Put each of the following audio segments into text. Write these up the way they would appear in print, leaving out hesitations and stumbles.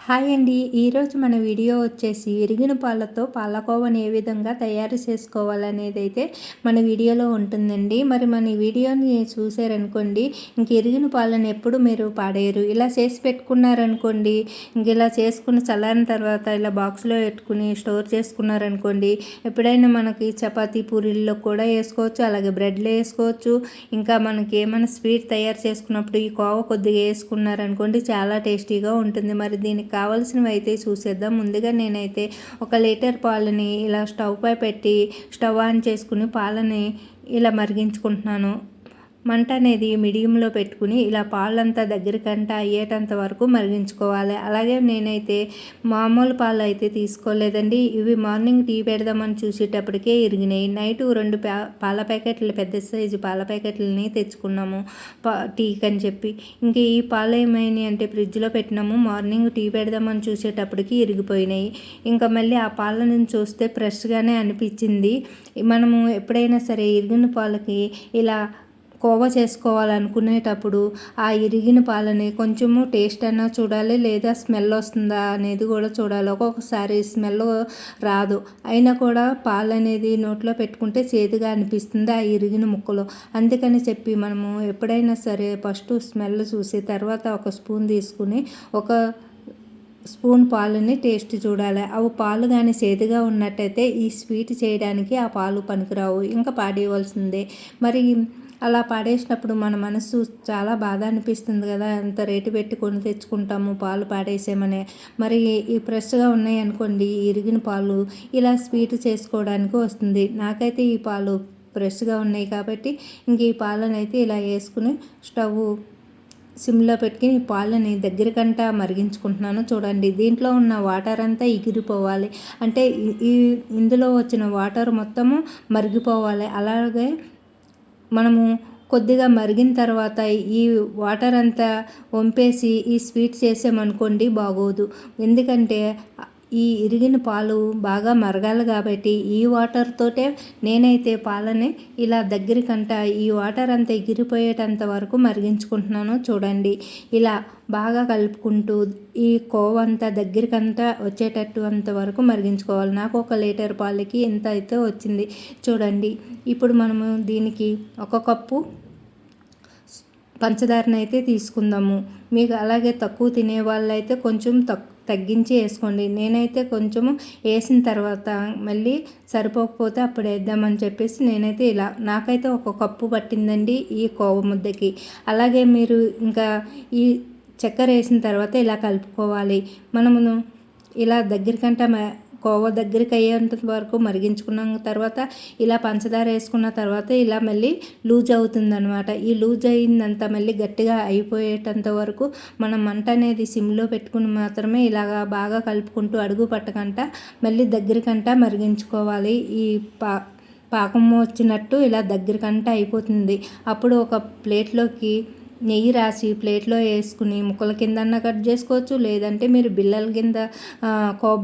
Hi అండి. ఈరోజు మన వీడియో వచ్చేసి విరిగిన పాలతో పాలకోవాని ఏ విధంగా తయారు చేసుకోవాలనేది అయితే మన వీడియోలో ఉంటుందండి. మరి మన వీడియోని చూసారనుకోండి, ఇంక ఇరిగిన పాలను ఎప్పుడు మీరు పాడేయరు. ఇలా చేసి పెట్టుకున్నారనుకోండి, ఇంక ఇలా చేసుకుని చల్లారిన తర్వాత ఇలా బాక్స్లో పెట్టుకుని స్టోర్ చేసుకున్నారనుకోండి, ఎప్పుడైనా మనకి చపాతీ పూరీల్లో కూడా వేసుకోవచ్చు, అలాగే బ్రెడ్లో వేసుకోవచ్చు. ఇంకా మనకి ఏమైనా స్వీట్ తయారు చేసుకున్నప్పుడు ఈ కోవ కొద్దిగా వేసుకున్నారనుకోండి, చాలా టేస్టీగా ఉంటుంది. మరి దీనికి కావాల్సినవి అయితే చూసేద్దాం. ముందుగా నేనైతే 1 లీటర్ పాలని ఇలా స్టవ్ పై పెట్టి స్టవ్ ఆన్ చేసుకుని పాలని ఇలా మరిగించుకుంటున్నాను. మంట అనేది మీడియంలో పెట్టుకుని ఇలా పాలంతా దగ్గరికంట అయ్యేటంత వరకు మరిగించుకోవాలి. అలాగే నేనైతే మామూలు పాలు అయితే తీసుకోలేదండి. ఇవి మార్నింగ్ టీ పెడదామని చూసేటప్పటికే ఇరిగినాయి. నైటు 2 పాల ప్యాకెట్లు, పెద్ద సైజు పాల ప్యాకెట్లని తెచ్చుకున్నాము టీకి అని చెప్పి. ఇంక ఈ పాలు ఏమైనాయి అంటే ఫ్రిడ్జ్లో పెట్టినాము. మార్నింగ్ టీ పెడదామని చూసేటప్పటికి ఇరిగిపోయినాయి. ఇంకా మళ్ళీ ఆ పాలను చూస్తే ఫ్రెష్గానే అనిపించింది. మనము ఎప్పుడైనా సరే ఇరిగిన పాలకి ఇలా కోవా చేసుకోవాలనుకునేటప్పుడు ఆ ఇరిగిన పాలని కొంచెము టేస్ట్ అయినా చూడాలి, లేదా స్మెల్ వస్తుందా అనేది కూడా చూడాలి. ఒక్కొక్కసారి స్మెల్ రాదు, అయినా కూడా పాలు అనేది నోట్లో పెట్టుకుంటే చేదుగా అనిపిస్తుంది ఆ ఇరిగిన ముక్కలు. అందుకని చెప్పి మనము ఎప్పుడైనా సరే ఫస్ట్ స్మెల్ చూసి తర్వాత ఒక స్పూన్ తీసుకుని ఒక స్పూన్ పాలని టేస్ట్ చూడాలి. అవి పాలు కానీ చేదుగా ఉన్నట్టయితే ఈ స్వీట్ చేయడానికి ఆ పాలు పనికిరావు, ఇంకా పాడేయవలసిందే. మరి అలా పాడేసినప్పుడు మన మనసు చాలా బాధ అనిపిస్తుంది కదా. ఎంత రేటు పెట్టి కొని తెచ్చుకుంటాము పాలు పాడేసామనే. మరి ఈ ఫ్రెష్గా ఉన్నాయి అనుకోండి, ఇరిగిన పాలు ఇలా స్వీట్ చేసుకోవడానికి వస్తుంది. నాకైతే ఈ పాలు ఫ్రెష్గా ఉన్నాయి కాబట్టి ఇంక ఈ పాలను అయితే ఇలా వేసుకుని స్టవ్ సిమ్లో పెట్టుకుని ఈ పాలని దగ్గరికంటా మరిగించుకుంటున్నాను. చూడండి, దీంట్లో ఉన్న వాటర్ అంతా ఎగిరిపోవాలి, అంటే ఇందులో వచ్చిన వాటర్ మొత్తము మరిగిపోవాలి. అలాగే మనము కొద్దిగా మరిగిన తర్వాత ఈ వాటర్ అంతా వంపేసి ఈ స్వీట్ చేసామనుకోండి బాగోదు. ఎందుకంటే ఈ ఇరిగిన పాలు బాగా మరగాలి కాబట్టి ఈ వాటర్ తోటే నేనైతే పాలని ఇలా దగ్గరికంట ఈ వాటర్ అంతా ఎగిరిపోయేటంత వరకు మరిగించుకుంటున్నాను. చూడండి, ఇలా బాగా కలుపుకుంటూ ఈ కోవ అంతా దగ్గరికంతా వచ్చేటట్టు అంతవరకు మరిగించుకోవాలి. నాకు 1 లీటర్ పాలకి ఎంత అయితే వచ్చింది చూడండి. ఇప్పుడు మనము దీనికి 1 కప్పు పంచదారని అయితే తీసుకుందాము. మీకు అలాగే తక్కువ తినే వాళ్ళైతే కొంచెం తగ్గించి వేసుకోండి. నేనైతే కొంచెము వేసిన తర్వాత మళ్ళీ సరిపోకపోతే అప్పుడు వేద్దామని చెప్పేసి నేనైతే ఇలా, నాకైతే 1 కప్పు పట్టిందండి ఈ కోవ ముద్దకి. అలాగే మీరు ఇంకా ఈ చక్కెర వేసిన తర్వాత ఇలా కలుపుకోవాలి. మనము ఇలా దగ్గరికంట కోవ దగ్గరికి అయ్యేంత వరకు మరిగించుకున్న తర్వాత ఇలా పంచదార వేసుకున్న తర్వాత ఇలా మళ్ళీ లూజ్ అవుతుందన్నమాట. ఈ లూజ్ అయిందంతా మళ్ళీ గట్టిగా అయిపోయేటంత వరకు మనం మంట అనేది సిమ్లో పెట్టుకుని మాత్రమే ఇలాగా బాగా కలుపుకుంటూ అడుగు పట్టకంట మళ్ళీ దగ్గరికంట మరిగించుకోవాలి. ఈ పాకం వచ్చినట్టు ఇలా దగ్గరికంట అయిపోతుంది. అప్పుడు ఒక ప్లేట్లోకి నెయ్యి రాసి ప్లేట్లో వేసుకుని ముక్కల కిందన్నా కట్ చేసుకోవచ్చు, లేదంటే మీరు బిళ్ళల కింద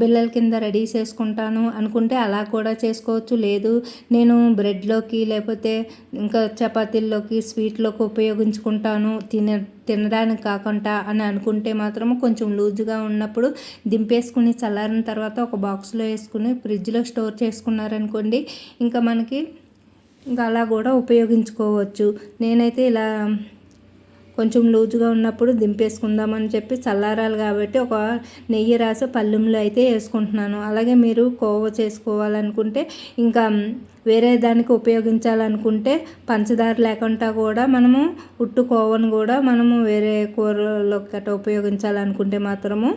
బిళ్ళల కింద రెడీ చేసుకుంటాను అనుకుంటే అలా కూడా చేసుకోవచ్చు. లేదు నేను బ్రెడ్లోకి లేకపోతే ఇంకా చపాతీల్లోకి స్వీట్లోకి ఉపయోగించుకుంటాను తినడానికి కాకుండా అని అనుకుంటే మాత్రము కొంచెం లూజుగా ఉన్నప్పుడు దింపేసుకుని చల్లారిన తర్వాత ఒక బాక్స్లో వేసుకుని ఫ్రిడ్జ్లో స్టోర్ చేసుకున్నారనుకోండి, ఇంకా మనకి ఇంకా అలా కూడా ఉపయోగించుకోవచ్చు. నేనైతే ఇలా కొంచెం లూజుగా ఉన్నప్పుడు దింపేసుకుందామని చెప్పి చల్లారాలి కాబట్టి ఒక నెయ్యి రాసి పళ్ళెంలో అయితే వేసుకుంటున్నాను. అలాగే మీరు కోవ చేసుకోవాలనుకుంటే ఇంకా వేరే దానికి ఉపయోగించాలనుకుంటే పంచదార లేకుండా కూడా మనము ఉట్టు కోవను కూడా మనము వేరే కూరలో గట్ట ఉపయోగించాలనుకుంటే మాత్రము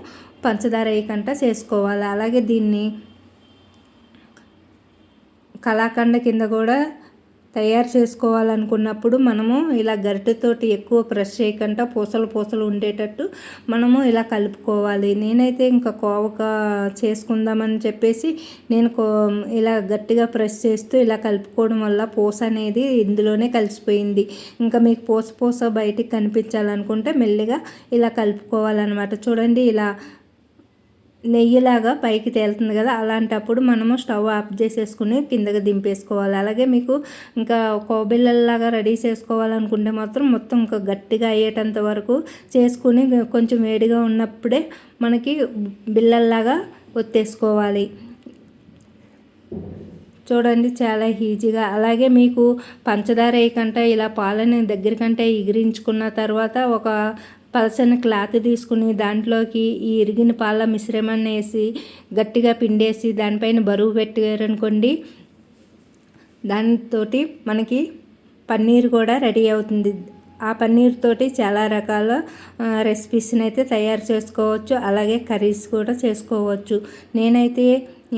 పంచదార వేయకుండా చేసుకోవాలి. అలాగే దీన్ని కలాకండ కింద కూడా తయారు చేసుకోవాలనుకున్నప్పుడు మనము ఇలా గరిటెతోటి ఎక్కువ ప్రెస్ చేయకుండా పూసలు ఉండేటట్టు మనము ఇలా కలుపుకోవాలి. నేనైతే ఇంకా కోవగా చేసుకుందామని చెప్పేసి నేను ఇలా గట్టిగా ప్రెస్ చేస్తూ ఇలా కలుపుకోవడం వల్ల పూస అనేది ఇందులోనే కలిసిపోయింది. ఇంకా మీకు పూస బయటికి కనిపించాలనుకుంటే మెల్లిగా ఇలా కలుపుకోవాలన్నమాట. చూడండి, ఇలా నెయ్యిలాగా పైకి తేలుతుంది కదా, అలాంటప్పుడు మనము స్టవ్ ఆఫ్ చేసేసుకుని కిందకి దింపేసుకోవాలి. అలాగే మీకు ఇంకా కోబిల్లల్లాగా రెడీ చేసుకోవాలనుకుంటే మాత్రం మొత్తం ఇంకా గట్టిగా అయ్యేటంత వరకు చేసుకుని కొంచెం వేడిగా ఉన్నప్పుడే మనకి బిల్లల్లాగా ఒత్తేసుకోవాలి. చూడండి చాలా ఈజీగా. అలాగే మీకు పంచదార వేయకంటే ఇలా పాలని దగ్గరికంటే ఎగిరించుకున్న తర్వాత ఒక పలచని క్లాత్ తీసుకుని దాంట్లోకి ఈ ఇరిగిన పాల మిశ్రమాన్ని వేసి గట్టిగా పిండేసి దానిపైన బరువు పెట్టారనుకోండి, దానితోటి మనకి పన్నీర్ కూడా రెడీ అవుతుంది. ఆ పన్నీర్ తోటి చాలా రకాల రెసిపీస్ని అయితే తయారు చేసుకోవచ్చు. అలాగే కర్రీస్ కూడా చేసుకోవచ్చు. నేనైతే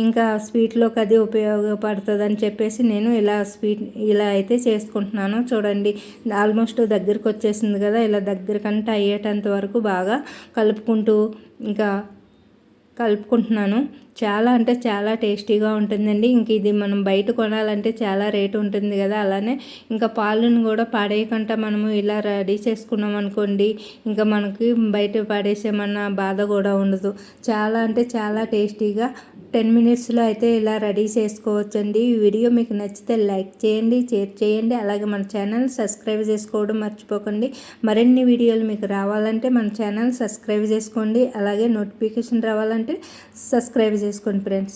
ఇంకా స్వీట్లోకి అది ఉపయోగపడుతుందని చెప్పేసి నేను ఇలా అయితే చేసుకుంటున్నాను. చూడండి ఆల్మోస్ట్ దగ్గరికి వచ్చేసింది కదా, ఇలా దగ్గరకంటే అయ్యేటంత వరకు బాగా కలుపుకుంటున్నాను. చాలా అంటే చాలా టేస్టీగా ఉంటుందండి. ఇంక ఇది మనం బయట కొనాలంటే చాలా రేటు ఉంటుంది కదా, అలానే ఇంకా పాలను కూడా పడేయకుండా మనము ఇలా రెడీ చేసుకున్నాం అనుకోండి, ఇంకా మనకి బయట పడేసేమన్నా బాధ కూడా ఉండదు. చాలా అంటే చాలా టేస్టీగా 10 మినిట్స్లో అయితే ఇలా రెడీ చేసుకోవచ్చండి. ఈ వీడియో మీకు నచ్చితే లైక్ చేయండి, షేర్ చేయండి. అలాగే మన ఛానల్ సబ్స్క్రైబ్ చేసుకోవడం మర్చిపోకండి. మరిన్ని వీడియోలు మీకు రావాలంటే మన ఛానల్ సబ్స్క్రైబ్ చేసుకోండి. అలాగే నోటిఫికేషన్ రావాలంటే సబ్స్క్రైబ్ చేసుకోండి ఫ్రెండ్స్.